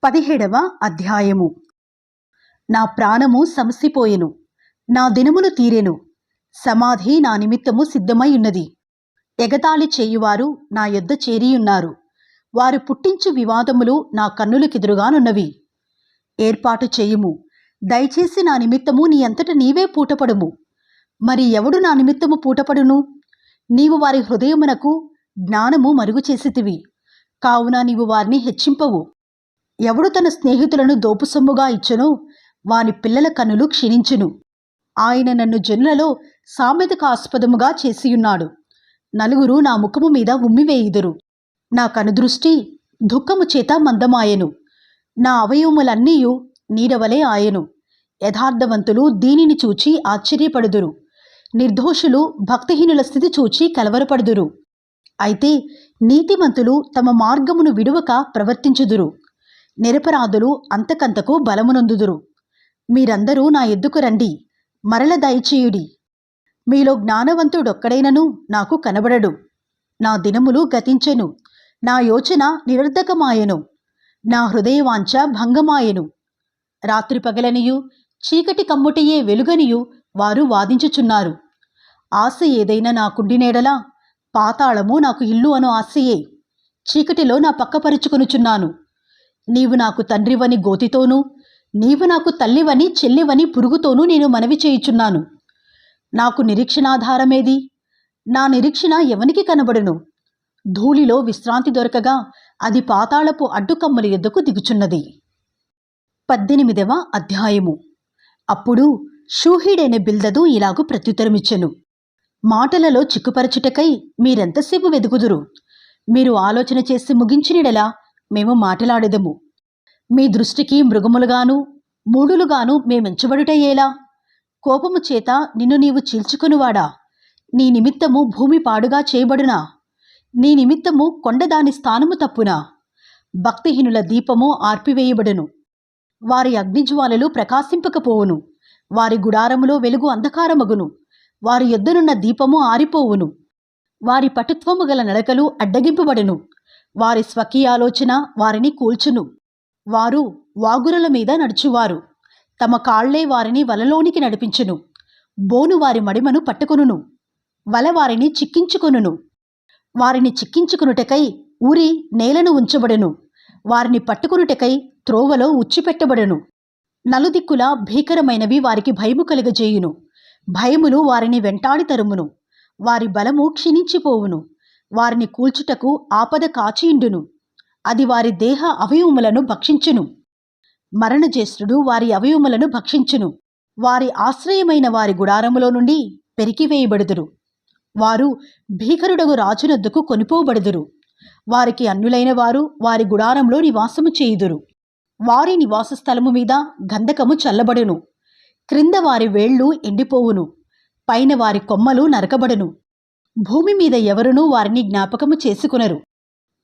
17వ అధ్యాయము. నా ప్రాణము సమసిపోయెను, నా దినములు తీరెను, సమాధి నా నిమిత్తము సిద్ధమై ఉన్నది. ఎగతాళి చేయువారు నా యొద్ద చేరియున్నారు, వారు పుట్టించు వివాదములు నా కన్నులకెదురుగానున్నవి. ఏర్పాటు చేయుము, దయచేసి నా నిమిత్తము నీ అంతట నీవే పూటపడుము. మరి ఎవడు నా నిమిత్తము పూటపడును? నీవు వారి హృదయమునకు జ్ఞానము మరుగు చేసితివి, కావున నీవు వారిని హెచ్చింపవు. ఎవడు తన స్నేహితులను దోపుసొమ్ముగా ఇచ్చునో వాని పిల్లల కన్నులు క్షీణించును. ఆయన నన్ను జనులలో సామెతకాస్పదముగా చేసియున్నాడు. నలుగురు నా ముఖము మీద ఉమ్మివేయుదురు. నా కనుదృష్టి దుఃఖము చేత మందమాయెను, నా అవయవములన్నీయు నీడవలే ఆయెను. యథార్థవంతులు దీనిని చూచి ఆశ్చర్యపడుదురు, నిర్దోషులు భక్తిహీనుల స్థితి చూచి కలవరపడుదురు. అయితే నీతిమంతులు తమ మార్గమును విడువక ప్రవర్తించుదురు, నిరపరాధులు అంతకంతకు బలమునొందుదురు. మీరందరూ నా ఎద్దుకు రండి, మరల దయచేయుడి. మీలో జ్ఞానవంతుడొక్కడైనను నాకు కనబడడు. నా దినములు గతించెను, నా యోచన నిరర్ధకమాయెను, నా హృదయవాంఛ భంగమాయెను. రాత్రి పగలనియు చీకటి కమ్ముటయే వెలుగనియు వారు వాదించుచున్నారు. ఆశ ఏదైనా నాకుండినేడలా పాతాళము నాకు ఇల్లు అను ఆశయే. చీకటిలో నా పక్కపరుచుకొనుచున్నాను. నీవు నాకు తండ్రివని గోతితోనూ, నీవు నాకు తల్లివని చెల్లివని పురుగుతోనూ నేను మనవి చేయుచున్నాను. నాకు నిరీక్షణాధారమేది? నా నిరీక్షణ ఎవనికి కనబడును? ధూళిలో విశ్రాంతి దొరకగా అది పాతాళపు అడ్డుకమ్మల యొద్దకు దిగుచున్నది. 18వ అధ్యాయము. అప్పుడు షూహీడైన బిల్దదు ఇలాగు ప్రత్యుత్తరమిచ్చెను. మాటలలో చిక్కుపరచుటకై మీరెంతసేపు వెదుకుదురు? మీరు ఆలోచన చేసి ముగించినడలా మేము మాటలాడెదము. మీ దృష్టికి మృగములుగాను మూడులుగాను మేమెంచబడుటయేలా? కోపము చేత నిన్ను నీవు చీల్చుకొనువాడా, నీ నిమిత్తము భూమి పాడుగా చేయబడునా? నీ నిమిత్తము కొండ దాని స్థానము తప్పునా? భక్తిహీనుల దీపము ఆర్పివేయబడును, వారి అగ్నిజ్వాలలు ప్రకాశింపకపోవును. వారి గుడారములో వెలుగు అంధకారమగును, వారి యొద్దనున్న దీపము ఆరిపోవును. వారి పటుత్వము గల నడకలు అడ్డగింపబడును, వారి స్వకీయాలోచన వారిని కూల్చును. వారు వాగురల మీద నడుచువారు, తమ కాళ్లే వారిని వలలోనికి నడిపించును. బోను వారి మడిమను పట్టుకొనును, వల వారిని చిక్కించుకొనును. వారిని చిక్కించుకొనుటకై ఊరి నేలను ఉంచబడును, వారిని పట్టుకొనుటకై త్రోవలో ఉచ్చిపెట్టబడును. నలుదిక్కుల భీకరమైనవి వారికి భయము కలుగజేయును, భయములు వారిని వెంటాడి తరుమును. వారి బలము క్షీణించిపోవును, వారిని కూల్చుటకు ఆపద కాచియుండును. అది వారి దేహ అవయవములను భక్షించును, మరణజ్యేష్ఠుడు వారి అవయవములను భక్షించును. వారి ఆశ్రయమైన వారి గుడారములో నుండి పెరికివేయబడుదురు. వారు భీకరుడగు రాజునొద్దకు కొనిపోబడుదురు. వారికి అన్యులైన వారు వారి గుడారంలో నివాసము చేయుదురు. వారి నివాస స్థలము మీద గంధకము చల్లబడును. క్రింద వారి వేళ్ళు ఎండిపోవును, పైన వారి కొమ్మలు నరకబడును. భూమి మీద ఎవరునూ వారిని జ్ఞాపకము చేసుకునరు.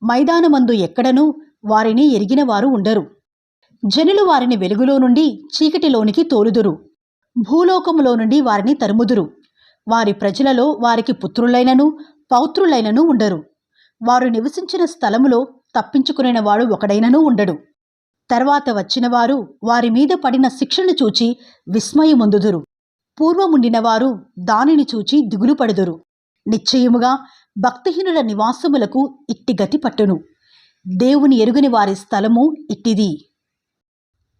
మైదానమందు ఎక్కడనూ వారిని ఎరిగిన వారు ఉండరు. జనులు వారిని వెలుగులో నుండి చీకటిలోనికి తోలుదురు, భూలోకములో నుండి వారిని తరుముదురు. వారి ప్రజలలో వారికి పుత్రులైనను పౌత్రులైనను ఉండరు. వారు నివసించిన స్థలములో తప్పించుకునే వాడు ఒకడైనను ఉండడు. తర్వాత వచ్చిన వారు వారి మీద పడిన శిక్షను చూచి విస్మయమొందుదురు. పూర్వముండిన వారు దానిని చూచి దిగులు పడుదురు. నిశ్చయముగా భక్తిహీనుల నివాసములకు ఇట్టి గతి పట్టును. దేవుని ఎరుగని వారి స్థలము ఇట్టిది.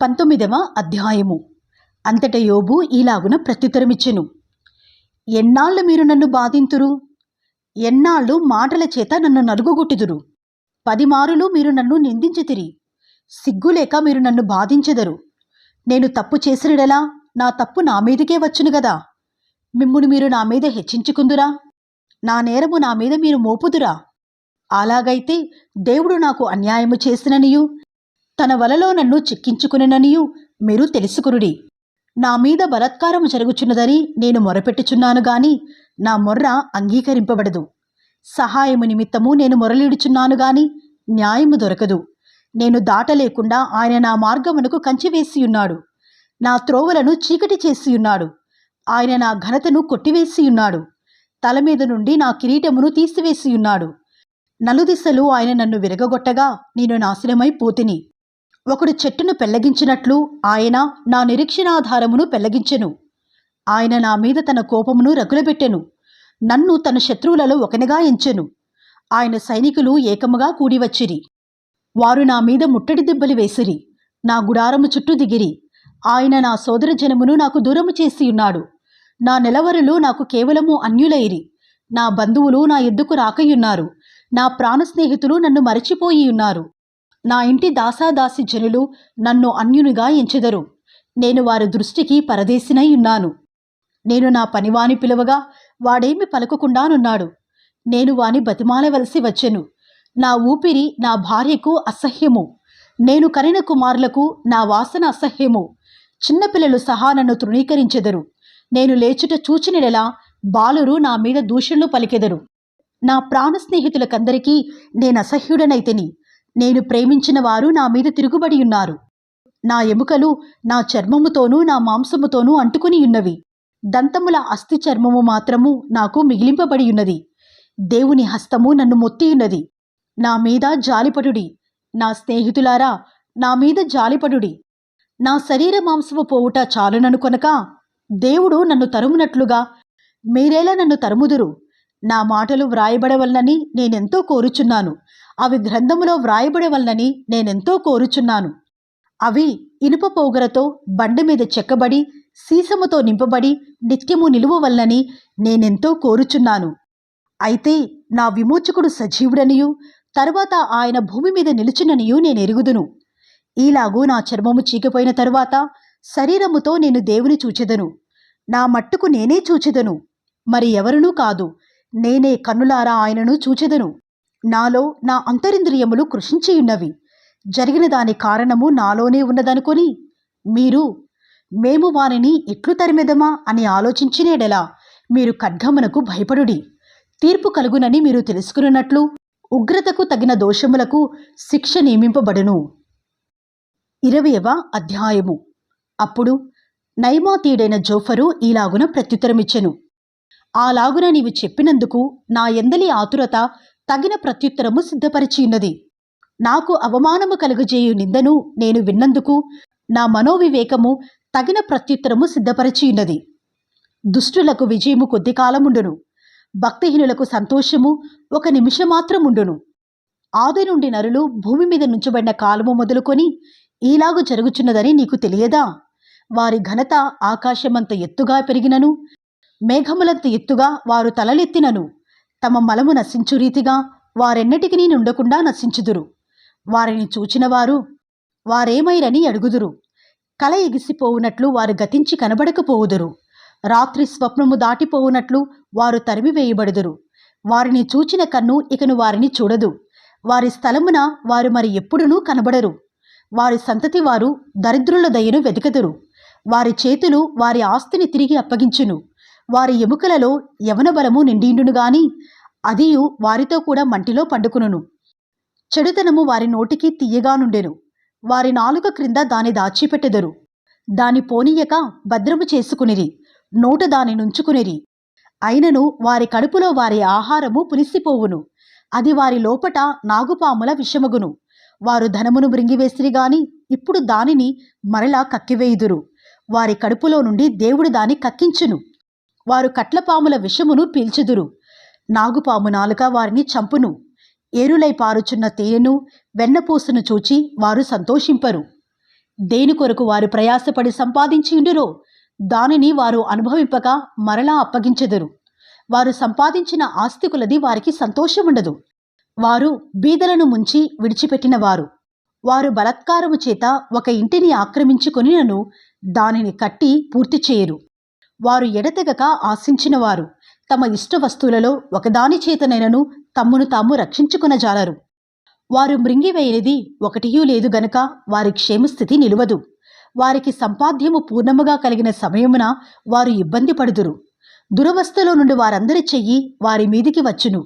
19వ అధ్యాయము. అంతట యోబు ఈలాగున ప్రత్యుత్తరమిచ్చెను. ఎన్నాళ్ళు మీరు నన్ను బాధింతురు? ఎన్నాళ్ళు మాటల చేత నన్ను నలుగుగొట్టుదురు? 10 మారులు మీరు నన్ను నిందించితిరి, సిగ్గులేక మీరు నన్ను బాధించెదరు. నేను తప్పు చేసినడలా నా తప్పు నా మీదకే వచ్చును గదా. మిమ్మును మీరు నా మీద హెచ్చించుకుందురా? నా నేరము నా మీద మీరు మోపుదురా? అలాగైతే దేవుడు నాకు అన్యాయము చేసిననియు తన వలలో నన్ను చిక్కించుకుననియు మీరు తెలుసుకునుడి. నా మీద బలాత్కారము జరుగుచున్నదని నేను మొరపెట్టుచున్నాను గాని నా మొర్ర అంగీకరింపబడదు. సహాయము నిమిత్తము నేను మొరలిడుచున్నాను గాని న్యాయము దొరకదు. నేను దాటలేకుండా ఆయన నా మార్గమునకు కంచివేసియున్నాడు, నా త్రోవలను చీకటి చేసియున్నాడు. ఆయన నా ఘనతను కొట్టివేసియున్నాడు, తల మీద నుండి నా కిరీటమును తీసివేసియున్నాడు. నలుదిశలు ఆయన నన్ను విరగగొట్టగా నేను నాశనమైపోతిని. ఒకడు చెట్టును పెళ్లగించినట్లు ఆయన నా నిరీక్షణాధారమును పెళ్లగించెను. ఆయన నా మీద తన కోపమును రగులబెట్టెను. నన్ను తన శత్రువులలో ఒకనిగా ఎంచెను. ఆయన సైనికులు ఏకముగా కూడివచ్చిరి. వారు నా మీద ముట్టడి దెబ్బలు వేసిరి. నా గుడారము చుట్టూ దిగిరి. ఆయన నా సోదర జనమును నాకు దూరము చేసి ఉన్నాడు. నా నెలవరులు నాకు కేవలము అన్యులైరి. నా బంధువులు నా ఎద్దుకు రాకయున్నారు. నా ప్రాణ స్నేహితులు నన్ను మరచిపోయి ఉన్నారు. నా ఇంటి దాసాదాసి జనులు నన్ను అన్యునిగా ఎంచెదరు. నేను వారి దృష్టికి పరదేశినై ఉన్నాను. నేను నా పనివాని పిలువగా వాడేమి పలకకుండానున్నాడు. నేను వాని బతిమాలవలసి వచ్చెను. నా ఊపిరి నా భార్యకు అసహ్యము. నేను కనిన కుమారులకు నా వాసన అసహ్యము. చిన్నపిల్లలు సహా నన్ను తృణీకరించెదరు. నేను లేచుట చూచినడెలా బాలురు నా మీద దూషణలు పలికెదరు. నా ప్రాణ స్నేహితులకందరికీ నేను అసహ్యుడనైతిని. నేను ప్రేమించిన వారు నా మీద తిరుగుబడి ఉన్నారు. నా ఎముకలు నా చర్మముతోనూ నా మాంసముతోనూ అంటుకుని ఉన్నవి. దంతముల అస్థి చర్మము మాత్రము నాకు మిగిలింపబడి ఉన్నది. దేవుని హస్తము నన్ను మొత్తియున్నది. నా మీద జాలిపడుడి. నా స్నేహితులారా, నా మీద జాలిపడుడి. నా శరీర మాంసము పోవుట చాలుననుకొనక దేవుడు నన్ను తరుమునట్లుగా మీరేలా నన్ను తరుముదురు? నా మాటలు వ్రాయబడవలనని నేనెంతో కోరుచున్నాను. అవి గ్రంథములో వ్రాయబడవలనని నేనెంతో కోరుచున్నాను. అవి ఇనుప పోగరతో బండ మీద చెక్కబడి సీసముతో నింపబడి నిత్యము నిలువవలనని నేనెంతో కోరుచున్నాను. అయితే నా విమోచకుడు సజీవుడనియు తరువాత ఆయన భూమి మీద నిలుచుననియు నేను ఎరుగుదును. ఈలాగూ నా చర్మము చీకిపోయిన తరువాత శరీరముతో నేను దేవుని చూచెదను. నా మట్టుకు నేనే చూచెదను, మరి ఎవరునూ కాదు. నేనే కన్నులారా ఆయనను చూచెదను. నాలో నా అంతరింద్రియములు కృషించియున్నవి. జరిగిన దాని కారణము నాలోనే ఉన్నదనుకొని మేము వారిని ఎట్లు తరిమెదమా అని ఆలోచించినేడెలా మీరు ఖడ్గమునకు భయపడుడి. తీర్పు కలుగునని మీరు తెలుసుకున్నట్లు ఉగ్రతకు తగిన దోషములకు శిక్ష నియమింపబడును. 20వ అధ్యాయము. అప్పుడు నయమాతీయుడైన జోఫరు ఈలాగున ప్రత్యుత్తరమిచ్చెను. అలాగున నీవు చెప్పినందుకు నా యందలి ఆతురత తగిన ప్రత్యుత్తరము సిద్ధపరిచియున్నది. నాకు అవమానము కలుగజేయు నిందను నేను విన్నందుకు నా మనోవివేకము తగిన ప్రత్యుత్తరము సిద్ధపరిచియున్నది. దుష్టులకు విజయము కొద్ది కాలముండును, భక్తిహీనులకు సంతోషము ఒక నిమిషమాత్రముండును. ఆది నుండి నరులు భూమి మీద నుంచబడిన కాలము మొదలుకొని ఈలాగు జరుగుచున్నదని నీకు తెలియదా? వారి ఘనత ఆకాశమంత ఎత్తుగా పెరిగినను, మేఘములంత ఎత్తుగా వారు తలలెత్తినను, తమ మలము నశించు రీతిగా వారెన్నటికి నుండకుండా నశించుదురు. వారిని చూచిన వారు వారేమైరని అడుగుదురు. కల ఎగిసిపోవునట్లు వారు గతించి కనబడకపోవుదురు. రాత్రి స్వప్నము దాటిపోవునట్లు వారు తరిమివేయబడుదురు. వారిని చూచిన కన్ను ఇకను వారిని చూడదు. వారి స్థలమున వారు మరి ఎప్పుడునూ కనబడరు. వారి సంతతి వారు దరిద్రుల దయను వెతకదురు. వారి చేతులు వారి ఆస్తిని తిరిగి అప్పగించును. వారి ఎముకలలో యవన బలము నిండిండును గాని అదియు వారితో కూడా మంటిలో పండుకును. చెడుతనము వారి నోటికి తీయగా నుండెను. వారి నాలుక క్రింద దాని దాచిపెట్టెదరు. దాని పోనీయక భద్రము చేసుకునిరి, నోట దాని నుంచుకునిరి. అయినను వారి కడుపులో వారి ఆహారము పులిసిపోవును. అది వారి లోపట నాగుపాముల విషమగును. వారు ధనమును మృంగివేసిరి గాని ఇప్పుడు దానిని మరలా కక్కివేయుదురు. వారి కడుపులో నుండి దేవుడు దాని కక్కించును. వారు కట్లపాముల విషమును పీల్చుదురు. నాగుపాము నాలుక వారిని చంపును. ఏరులై పారుచున్న తేనెను వెన్నపూసను చూచి వారు సంతోషింపరు. దేని కొరకు వారు ప్రయాసపడి సంపాదించియుండురో దానిని వారు అనుభవింపక మరలా అప్పగించెదరు. వారు సంపాదించిన ఆస్తి కొలది వారికి సంతోషముండదు. వారు బీదలను ముంచి విడిచిపెట్టినవారు. వారు బలాత్కారము చేత ఒక ఇంటిని ఆక్రమించుకొనినను దానిని కట్టి పూర్తి చేయరు. వారు ఎడతెగక ఆశించినవారు తమ ఇష్ట వస్తువులలో ఒకదాని చేతనైనను తమ్మును తాము రక్షించుకొనజాలరు. వారు మృంగివేయనిది ఒకటియూ లేదు గనుక వారి క్షేమస్థితి నిలువదు. వారికి సంపాద్యము పూర్ణముగా కలిగిన సమయమున వారు ఇబ్బంది పడుదురు. దురవస్థలో నుండి వారందరి చెయ్యి వారి మీదికి వచ్చును.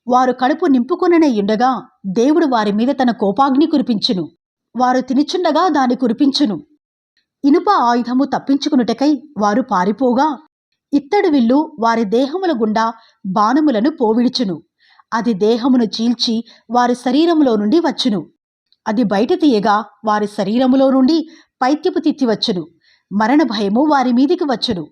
వారు కడుపు నింపుకొననయుండగా దేవుడు వారి మీద తన కోపాగ్ని కురిపించును. వారు తినుచుండగా దాని కురిపించును. ఇనుప ఆయుధము తప్పించుకునుటకై వారు పారిపోగా ఇత్తడి విల్లు వారి దేహముల గుండా బాణములను పోవిడుచును. అది దేహమును చీల్చి వారి శరీరములో నుండి వచ్చును. అది బయట తీయగా వారి శరీరములో నుండి పైత్యపు తిత్తి వచ్చును. మరణ భయము వారి మీదికి వచ్చును.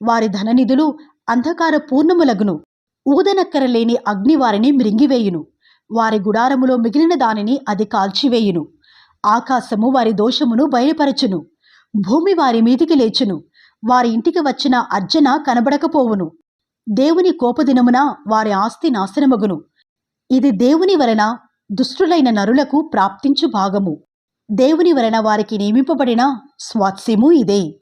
వారి ధననిధులు అంధకార పూర్ణములగును. ఊదనక్కరలేని అగ్ని వారిని మృంగివేయును. వారి గుడారములో మిగిలిన దానిని అది కాల్చివేయును. ఆకాశము వారి దోషమును బయలుపరచును. భూమి వారి మీదికి లేచును. వారి ఇంటికి వచ్చిన అర్జన కనబడకపోవును. దేవుని కోపదినమున వారి ఆస్తి నాశనమగును. ఇది దేవుని వలన దుష్టులైన నరులకు ప్రాప్తించు భాగము. దేవుని వలన వారికి నియమింపబడిన స్వాస్యము ఇదే.